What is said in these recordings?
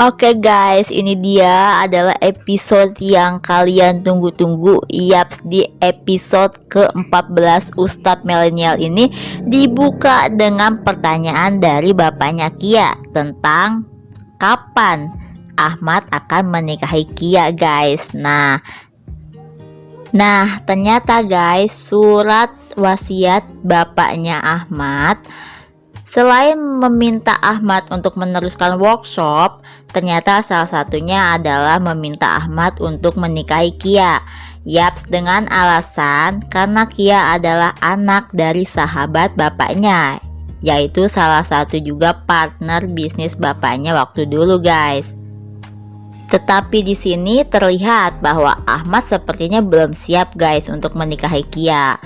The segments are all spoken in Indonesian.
Oke guys, ini dia adalah episode yang kalian tunggu-tunggu. Yaps, di episode ke-14 Ustadz Milenial ini dibuka dengan pertanyaan dari bapaknya Kia tentang kapan Ahmad akan menikahi Kia guys. Nah, ternyata guys, surat wasiat bapaknya Ahmad selain meminta Ahmad untuk meneruskan workshop, ternyata salah satunya adalah meminta Ahmad untuk menikahi Kia. Yaps, dengan alasan karena Kia adalah anak dari sahabat bapaknya, yaitu salah satu juga partner bisnis bapaknya waktu dulu guys. Tetapi di sini terlihat bahwa Ahmad sepertinya belum siap guys untuk menikahi Kia.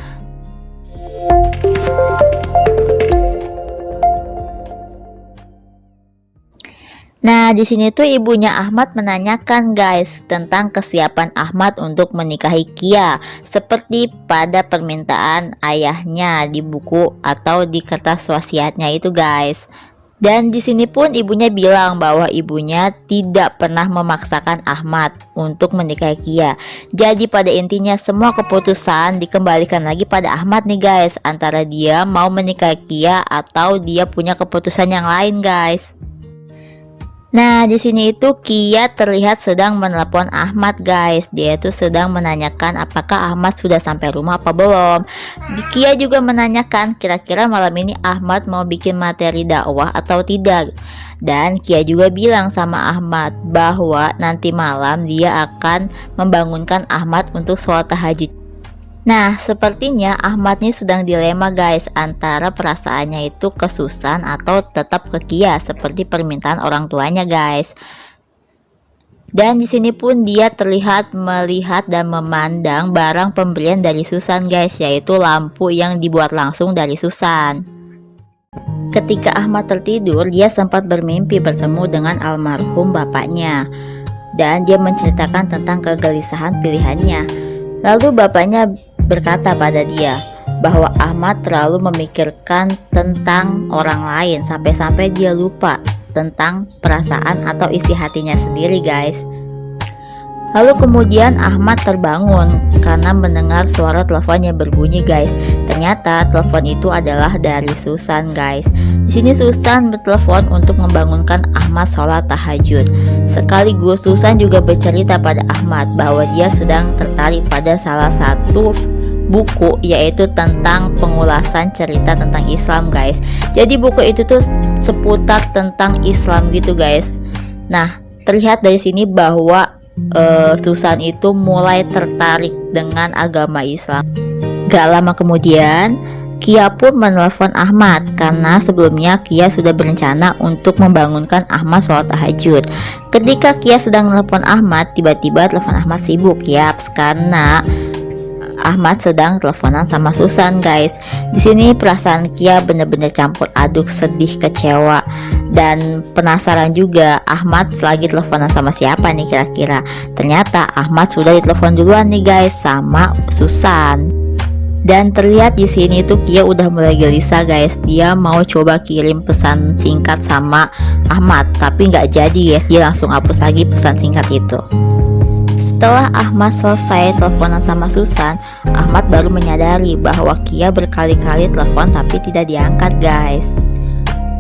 Nah, di sini tuh ibunya Ahmad menanyakan guys tentang kesiapan Ahmad untuk menikahi Kia seperti pada permintaan ayahnya di buku atau di kertas wasiatnya itu guys. Dan di sini pun ibunya bilang bahwa ibunya tidak pernah memaksakan Ahmad untuk menikahi Kia. Jadi pada intinya semua keputusan dikembalikan lagi pada Ahmad nih guys, antara dia mau menikahi Kia atau dia punya keputusan yang lain guys. Nah, di sini itu Kia terlihat sedang menelepon Ahmad guys. Dia itu sedang menanyakan apakah Ahmad sudah sampai rumah apa belum. Kia juga menanyakan kira-kira malam ini Ahmad mau bikin materi dakwah atau tidak. Dan Kia juga bilang sama Ahmad bahwa nanti malam dia akan membangunkan Ahmad untuk sholat tahajud. Nah, sepertinya Ahmad nih sedang dilema guys antara perasaannya itu ke Susan atau tetap ke Kia seperti permintaan orang tuanya guys. Dan di sini pun dia terlihat melihat dan memandang barang pemberian dari Susan guys, yaitu lampu yang dibuat langsung dari Susan. Ketika Ahmad tertidur, dia sempat bermimpi bertemu dengan almarhum bapaknya dan dia menceritakan tentang kegelisahan pilihannya. Lalu bapaknya berkata pada dia bahwa Ahmad terlalu memikirkan tentang orang lain sampai-sampai dia lupa tentang perasaan atau isi hatinya sendiri guys. Lalu kemudian Ahmad terbangun karena mendengar suara teleponnya berbunyi guys. Ternyata telepon itu adalah dari Susan guys. Di sini Susan bertelepon untuk membangunkan Ahmad sholat tahajud. Sekaligus Susan juga bercerita pada Ahmad bahwa dia sedang tertarik pada salah satu buku, yaitu tentang pengulasan cerita tentang Islam guys. Jadi buku itu tuh seputar tentang Islam gitu guys. Nah, terlihat dari sini bahwa Susan itu mulai tertarik dengan agama Islam. Gak lama kemudian Kia pun menelpon Ahmad karena sebelumnya Kia sudah berencana untuk membangunkan Ahmad sholat tahajud. Ketika Kia sedang menelpon Ahmad, tiba-tiba telepon Ahmad sibuk. Yaps, karena Ahmad sedang teleponan sama Susan guys. Di sini perasaan Kia benar-benar campur aduk, sedih, kecewa, dan penasaran juga Ahmad lagi teleponan sama siapa nih kira-kira. Ternyata Ahmad sudah ditelepon duluan nih guys sama Susan. Dan terlihat di sini tuh Kia udah mulai gelisah guys. Dia mau coba kirim pesan singkat sama Ahmad, tapi nggak jadi guys. Dia langsung hapus lagi pesan singkat itu. Setelah Ahmad selesai teleponan sama Susan, Ahmad baru menyadari bahwa Kia berkali-kali telepon tapi tidak diangkat guys.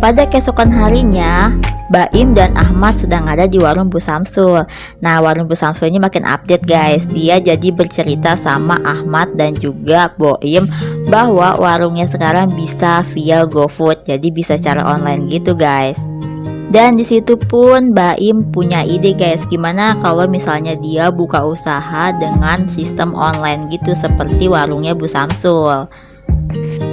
Pada keesokan harinya, Baim dan Ahmad sedang ada di warung Bu Samsul. Nah, warung Bu Samsul ini makin update guys. Dia jadi bercerita sama Ahmad dan juga Boim bahwa warungnya sekarang bisa via GoFood, jadi bisa cara online gitu guys. Dan disitu pun Baim punya ide guys, gimana kalau misalnya dia buka usaha dengan sistem online gitu seperti warungnya Bu Samsul.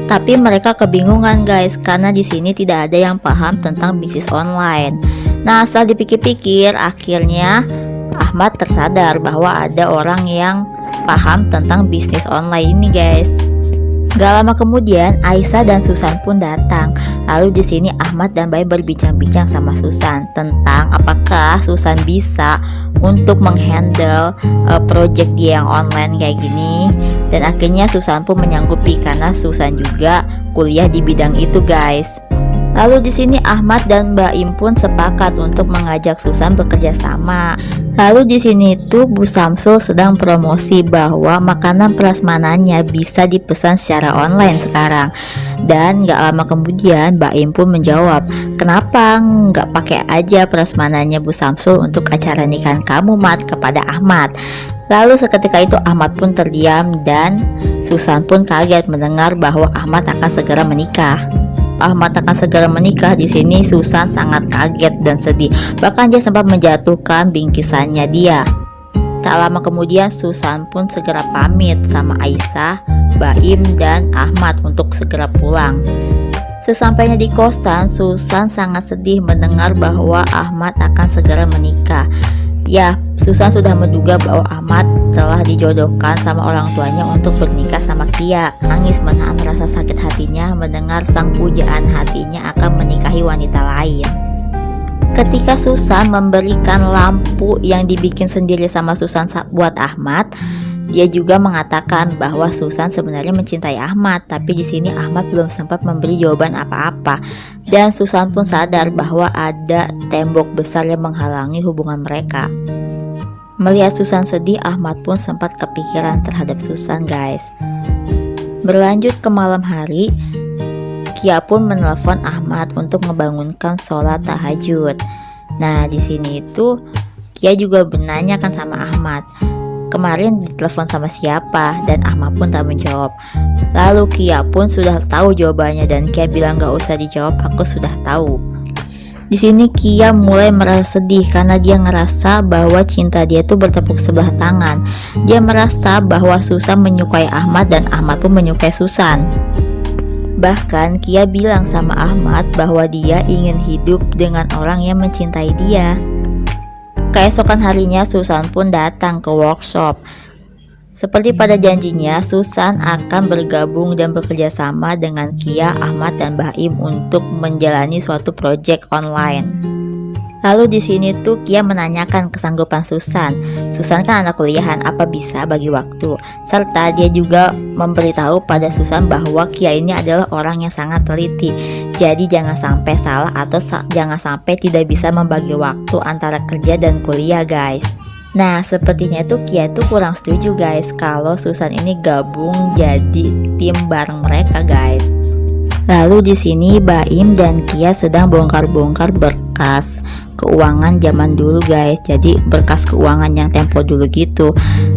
Tapi mereka kebingungan guys karena di sini tidak ada yang paham tentang bisnis online. Nah, setelah dipikir-pikir, akhirnya Ahmad tersadar bahwa ada orang yang paham tentang bisnis online ini guys. Gak lama kemudian Aisyah dan Susan pun datang. Lalu di sini Ahmad dan Baim berbincang-bincang sama Susan tentang apakah Susan bisa untuk menghandle project dia yang online kayak gini. Dan akhirnya Susan pun menyanggupi karena Susan juga kuliah di bidang itu guys. Lalu di sini Ahmad dan Baim pun sepakat untuk mengajak Susan bekerja sama. Lalu di sini tuh Bu Samsul sedang promosi bahwa makanan prasmanannya bisa dipesan secara online sekarang. Dan gak lama kemudian Baim pun menjawab, kenapa nggak pakai aja prasmanannya Bu Samsul untuk acara nikahan kamu Mat kepada Ahmad. Lalu seketika itu Ahmad pun terdiam dan Susan pun kaget mendengar bahwa Ahmad akan segera menikah. Ahmad akan segera menikah. Di sini Susan sangat kaget dan sedih. Bahkan dia sempat menjatuhkan bingkisannya dia. Tak lama kemudian Susan pun segera pamit sama Aisyah, Baim dan Ahmad untuk segera pulang. Sesampainya di kosan, Susan sangat sedih mendengar bahwa Ahmad akan segera menikah. Ya, Susan sudah menduga bahwa Ahmad telah dijodohkan sama orang tuanya untuk bernikah sama Kia. Nangis menahan rasa sakit hatinya mendengar sang pujaan hatinya akan menikahi wanita lain. Ketika Susan memberikan lampu yang dibikin sendiri sama Susan buat Ahmad, dia juga mengatakan bahwa Susan sebenarnya mencintai Ahmad, tapi di sini Ahmad belum sempat memberi jawaban apa-apa. Dan Susan pun sadar bahwa ada tembok besar yang menghalangi hubungan mereka. Melihat Susan sedih, Ahmad pun sempat kepikiran terhadap Susan, guys. Berlanjut ke malam hari, Kia pun menelpon Ahmad untuk membangunkan sholat tahajud. Nah, di sini itu Kia juga menanyakan sama Ahmad, kemarin ditelepon sama siapa, dan Ahmad pun tak menjawab. Lalu Kia pun sudah tahu jawabannya dan Kia bilang gak usah dijawab, aku sudah tahu. Di sini Kia mulai merasa sedih karena dia ngerasa bahwa cinta dia tuh bertepuk sebelah tangan. Dia merasa bahwa Susan menyukai Ahmad dan Ahmad pun menyukai Susan. Bahkan Kia bilang sama Ahmad bahwa dia ingin hidup dengan orang yang mencintai dia. Keesokan harinya Susan pun datang ke workshop. Seperti pada janjinya, Susan akan bergabung dan bekerja sama dengan Kia, Ahmad, dan Baim untuk menjalani suatu proyek online. Lalu di sini tuh Kia menanyakan kesanggupan Susan. Susan kan anak kuliahan, apa bisa bagi waktu? Serta dia juga memberitahu pada Susan bahwa Kia ini adalah orang yang sangat teliti. Jadi jangan sampai salah atau jangan sampai tidak bisa membagi waktu antara kerja dan kuliah, guys. Nah, sepertinya tuh Kia tuh kurang setuju, guys, kalau Susan ini gabung jadi tim bareng mereka, guys. Lalu di sini Baim dan Kia sedang bongkar-bongkar berkas keuangan zaman dulu, guys. Jadi berkas keuangan yang tempo dulu gitu.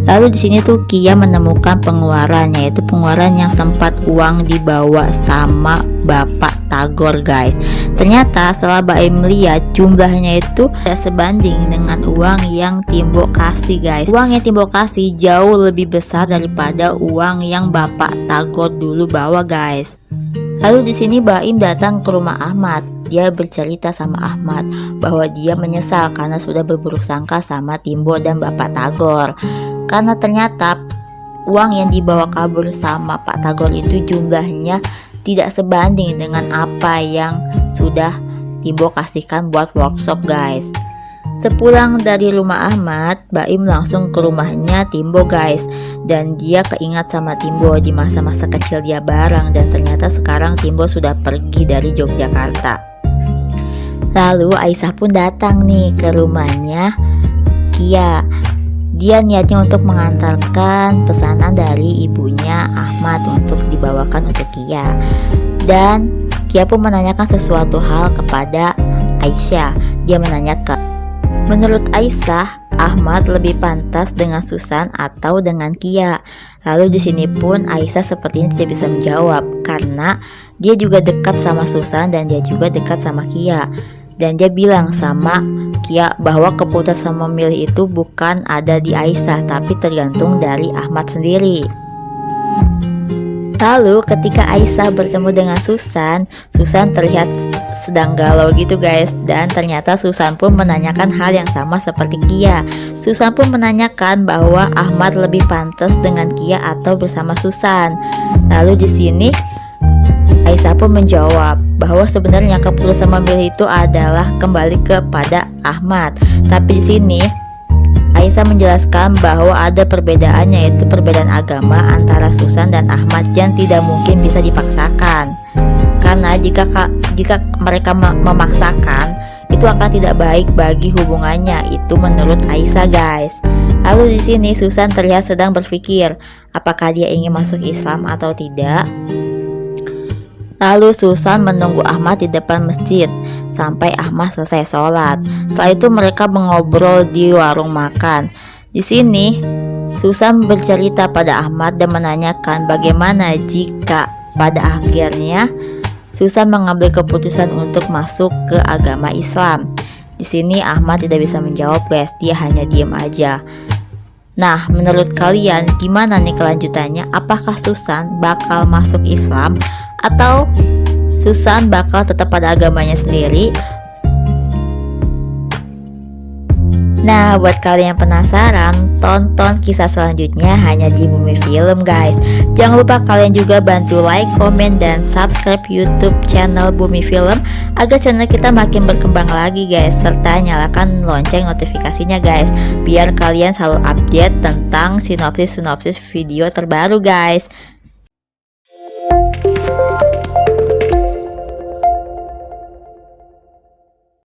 Lalu di sini tuh Kia menemukan pengeluaran, yaitu pengeluaran yang sempat uang dibawa sama Bapak Tagor, guys. Ternyata setelah Baim melihat jumlahnya itu tidak sebanding dengan uang yang Timbo kasih, guys. Uang yang Timbo kasih jauh lebih besar daripada uang yang Bapak Tagor dulu bawa, guys. Lalu di sini Baim datang ke rumah Ahmad. Dia bercerita sama Ahmad bahwa dia menyesal karena sudah berburuk sangka sama Timbo dan Bapak Tagor. Karena ternyata uang yang dibawa kabur sama Pak Tagor itu jumlahnya tidak sebanding dengan apa yang sudah Timbo kasihkan buat workshop, guys. Sepulang dari rumah Ahmad, Baim langsung ke rumahnya Timbo, guys. Dan dia keingat sama Timbo di masa-masa kecil dia bareng. Dan ternyata sekarang Timbo sudah pergi dari Yogyakarta. Lalu Aisyah pun datang nih ke rumahnya Kia. Dia niatnya untuk mengantarkan pesanan dari ibunya Ahmad untuk dibawakan untuk Kia. Dan Kia pun menanyakan sesuatu hal kepada Aisyah. Dia menanyakan, menurut Aisyah, Ahmad lebih pantas dengan Susan atau dengan Kia. Lalu di sini pun Aisyah sepertinya tidak bisa menjawab karena dia juga dekat sama Susan dan dia juga dekat sama Kia. Dan dia bilang sama Kia bahwa keputusan memilih itu bukan ada di Aisyah, tapi tergantung dari Ahmad sendiri. Lalu ketika Aisyah bertemu dengan Susan terlihat sedang galau gitu, guys. Dan ternyata Susan pun menanyakan hal yang sama seperti Kia. Susan pun menanyakan bahwa Ahmad lebih pantas dengan Kia atau bersama Susan. Lalu di sini Aisyah pun menjawab bahwa sebenarnya keputusan memilih itu adalah kembali kepada Ahmad. Tapi di sini Aisyah menjelaskan bahwa ada perbedaan, yaitu perbedaan agama antara Susan dan Ahmad yang tidak mungkin bisa dipaksakan. karena jika mereka memaksakan, itu akan tidak baik bagi hubungannya. Itu menurut Aisyah, guys. Lalu di sini Susan terlihat sedang berpikir apakah dia ingin masuk Islam atau tidak. Lalu Susan menunggu Ahmad di depan masjid sampai Ahmad selesai sholat. Setelah itu mereka mengobrol di warung makan. Di sini Susan bercerita pada Ahmad dan menanyakan bagaimana jika pada akhirnya Susan mengambil keputusan untuk masuk ke agama Islam. Di sini Ahmad tidak bisa menjawab, guys. Dia hanya diam aja. Nah, menurut kalian gimana nih kelanjutannya? Apakah Susan bakal masuk Islam atau Susan bakal tetap pada agamanya sendiri? Nah, buat kalian yang penasaran, tonton kisah selanjutnya hanya di Bumi Film, guys. Jangan lupa kalian juga bantu like, komen, dan subscribe YouTube channel Bumi Film agar channel kita makin berkembang lagi, guys. Serta nyalakan lonceng notifikasinya, guys, biar kalian selalu update tentang sinopsis video terbaru, guys.